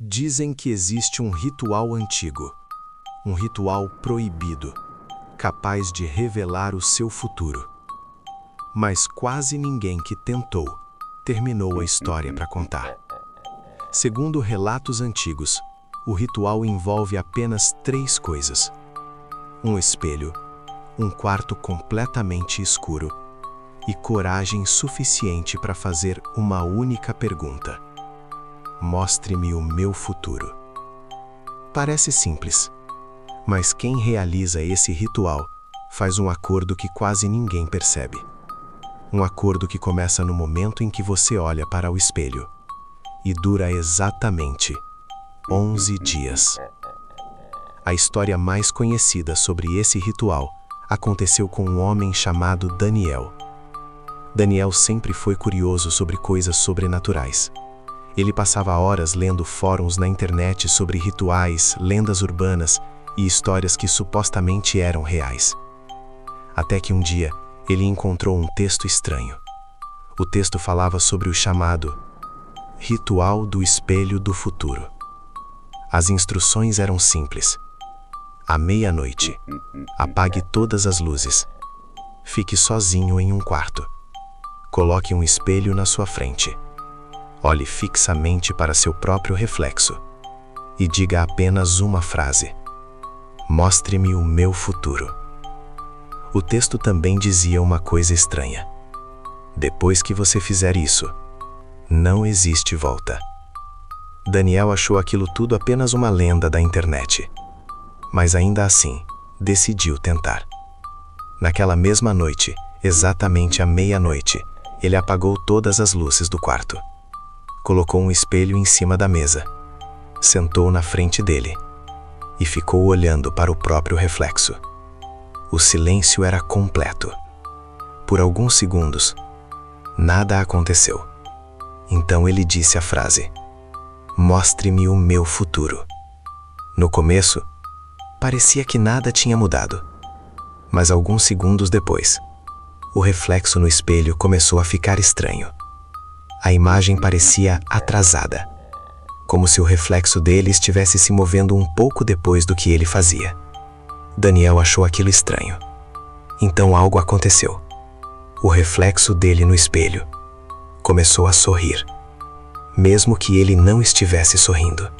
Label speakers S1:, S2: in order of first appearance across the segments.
S1: Dizem que existe um ritual antigo, um ritual proibido, capaz de revelar o seu futuro. Mas quase ninguém que tentou terminou a história para contar. Segundo relatos antigos, o ritual envolve apenas 3 coisas: um espelho, um quarto completamente escuro e coragem suficiente para fazer uma única pergunta: mostre-me o meu futuro. Parece simples, mas quem realiza esse ritual faz um acordo que quase ninguém percebe. Um acordo que começa no momento em que você olha para o espelho e dura exatamente 11 dias. A história mais conhecida sobre esse ritual aconteceu com um homem chamado Daniel. Daniel sempre foi curioso sobre coisas sobrenaturais. Ele passava horas lendo fóruns na internet sobre rituais, lendas urbanas e histórias que supostamente eram reais. Até que um dia, ele encontrou um texto estranho. O texto falava sobre o chamado Ritual do Espelho do Futuro. As instruções eram simples. À meia-noite, apague todas as luzes. Fique sozinho em um quarto. Coloque um espelho na sua frente. Olhe fixamente para seu próprio reflexo e diga apenas uma frase: mostre-me o meu futuro. O texto também dizia uma coisa estranha: depois que você fizer isso, não existe volta. Daniel achou aquilo tudo apenas uma lenda da internet, mas ainda assim, decidiu tentar. Naquela mesma noite, exatamente à meia-noite, ele apagou todas as luzes do quarto. Colocou um espelho em cima da mesa, sentou na frente dele e ficou olhando para o próprio reflexo. O silêncio era completo. Por alguns segundos, nada aconteceu. Então ele disse a frase: mostre-me o meu futuro. No começo, parecia que nada tinha mudado. Mas alguns segundos depois, o reflexo no espelho começou a ficar estranho. A imagem parecia atrasada, como se o reflexo dele estivesse se movendo um pouco depois do que ele fazia. Daniel achou aquilo estranho. Então algo aconteceu. O reflexo dele no espelho começou a sorrir, mesmo que ele não estivesse sorrindo.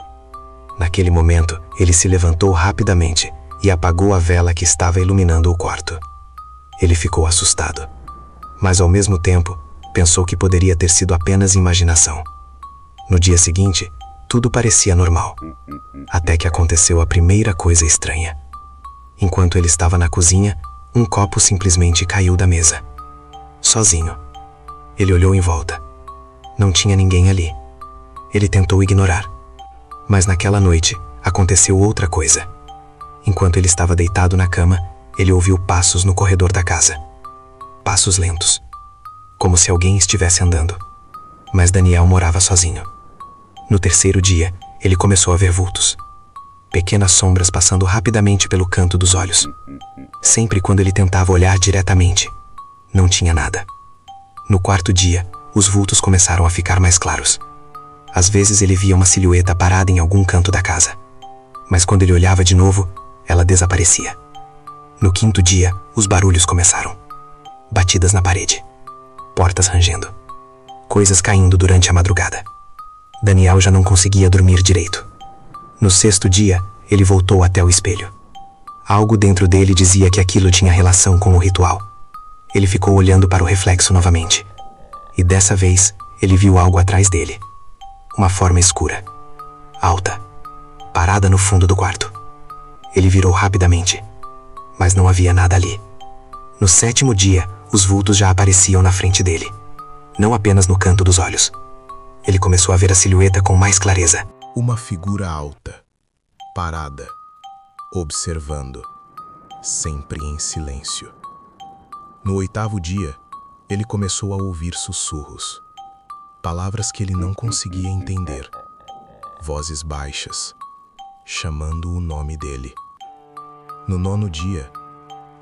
S1: Naquele momento, ele se levantou rapidamente e apagou a vela que estava iluminando o quarto. Ele ficou assustado, mas ao mesmo tempo, pensou que poderia ter sido apenas imaginação. No dia seguinte, tudo parecia normal, até que aconteceu a primeira coisa estranha. Enquanto ele estava na cozinha, um copo simplesmente caiu da mesa. Sozinho. Ele olhou em volta. Não tinha ninguém ali. Ele tentou ignorar. Mas naquela noite, aconteceu outra coisa. Enquanto ele estava deitado na cama, ele ouviu passos no corredor da casa. Passos lentos, como se alguém estivesse andando. Mas Daniel morava sozinho. No terceiro dia, ele começou a ver vultos. Pequenas sombras passando rapidamente pelo canto dos olhos. Sempre quando ele tentava olhar diretamente, não tinha nada. No quarto dia, os vultos começaram a ficar mais claros. Às vezes ele via uma silhueta parada em algum canto da casa. Mas quando ele olhava de novo, ela desaparecia. No quinto dia, os barulhos começaram. Batidas na parede. Portas rangendo. Coisas caindo durante a madrugada. Daniel já não conseguia dormir direito. No sexto dia, ele voltou até o espelho. Algo dentro dele dizia que aquilo tinha relação com o ritual. Ele ficou olhando para o reflexo novamente. E dessa vez, ele viu algo atrás dele. Uma forma escura, alta, parada no fundo do quarto. Ele virou rapidamente, mas não havia nada ali. No sétimo dia, os vultos já apareciam na frente dele, não apenas no canto dos olhos. Ele começou a ver a silhueta com mais clareza.
S2: Uma figura alta, parada, observando, sempre em silêncio. No oitavo dia, ele começou a ouvir sussurros, palavras que ele não conseguia entender, vozes baixas, chamando o nome dele. No nono dia,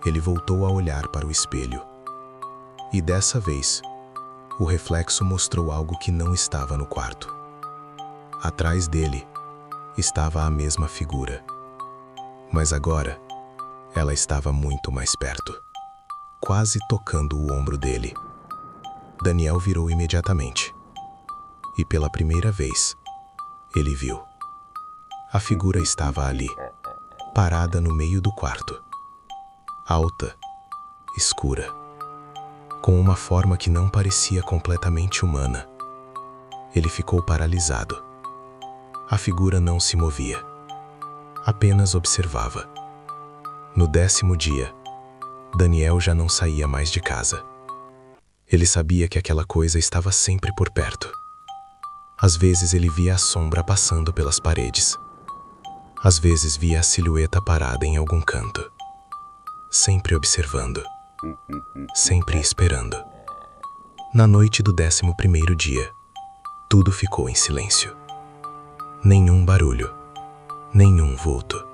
S2: ele voltou a olhar para o espelho. E dessa vez, o reflexo mostrou algo que não estava no quarto. Atrás dele, estava a mesma figura. Mas agora, ela estava muito mais perto, quase tocando o ombro dele. Daniel virou imediatamente. E pela primeira vez, ele viu. A figura estava ali, parada no meio do quarto. Alta, escura, com uma forma que não parecia completamente humana. Ele ficou paralisado. A figura não se movia, apenas observava. No 10º dia, Daniel já não saía mais de casa. Ele sabia que aquela coisa estava sempre por perto. Às vezes ele via a sombra passando pelas paredes. Às vezes via a silhueta parada em algum canto. Sempre observando. Sempre esperando. Na noite do 11º dia, tudo ficou em silêncio. Nenhum barulho. Nenhum vulto.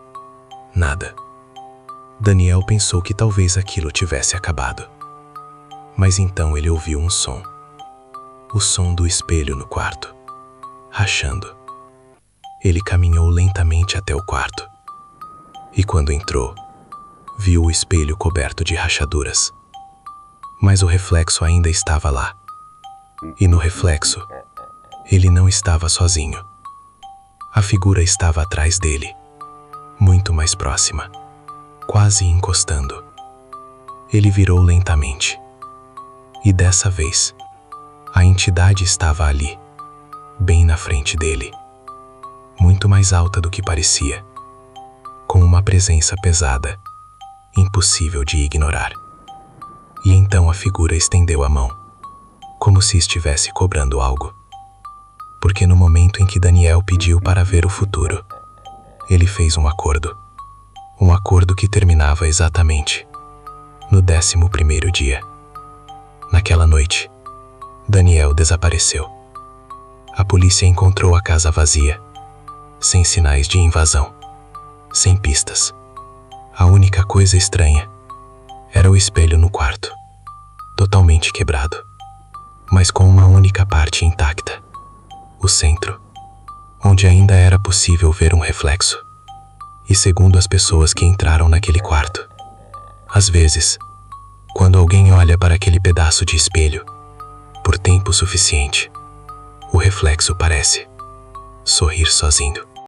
S2: Nada. Daniel pensou que talvez aquilo tivesse acabado. Mas então ele ouviu um som. O som do espelho no quarto, rachando. Ele caminhou lentamente até o quarto. E quando entrou, viu o espelho coberto de rachaduras. Mas o reflexo ainda estava lá. E no reflexo, ele não estava sozinho. A figura estava atrás dele, muito mais próxima, quase encostando. Ele virou lentamente. E dessa vez, a entidade estava ali, bem na frente dele, muito mais alta do que parecia, com uma presença pesada, impossível de ignorar. E então a figura estendeu a mão, como se estivesse cobrando algo. Porque no momento em que Daniel pediu para ver o futuro, ele fez um acordo. Um acordo que terminava exatamente no 11º dia. Naquela noite, Daniel desapareceu. A polícia encontrou a casa vazia, sem sinais de invasão, sem pistas. A única coisa estranha era o espelho no quarto, totalmente quebrado, mas com uma única parte intacta. O centro, onde ainda era possível ver um reflexo. E segundo as pessoas que entraram naquele quarto, às vezes, quando alguém olha para aquele pedaço de espelho, por tempo suficiente, o reflexo parece sorrir sozinho.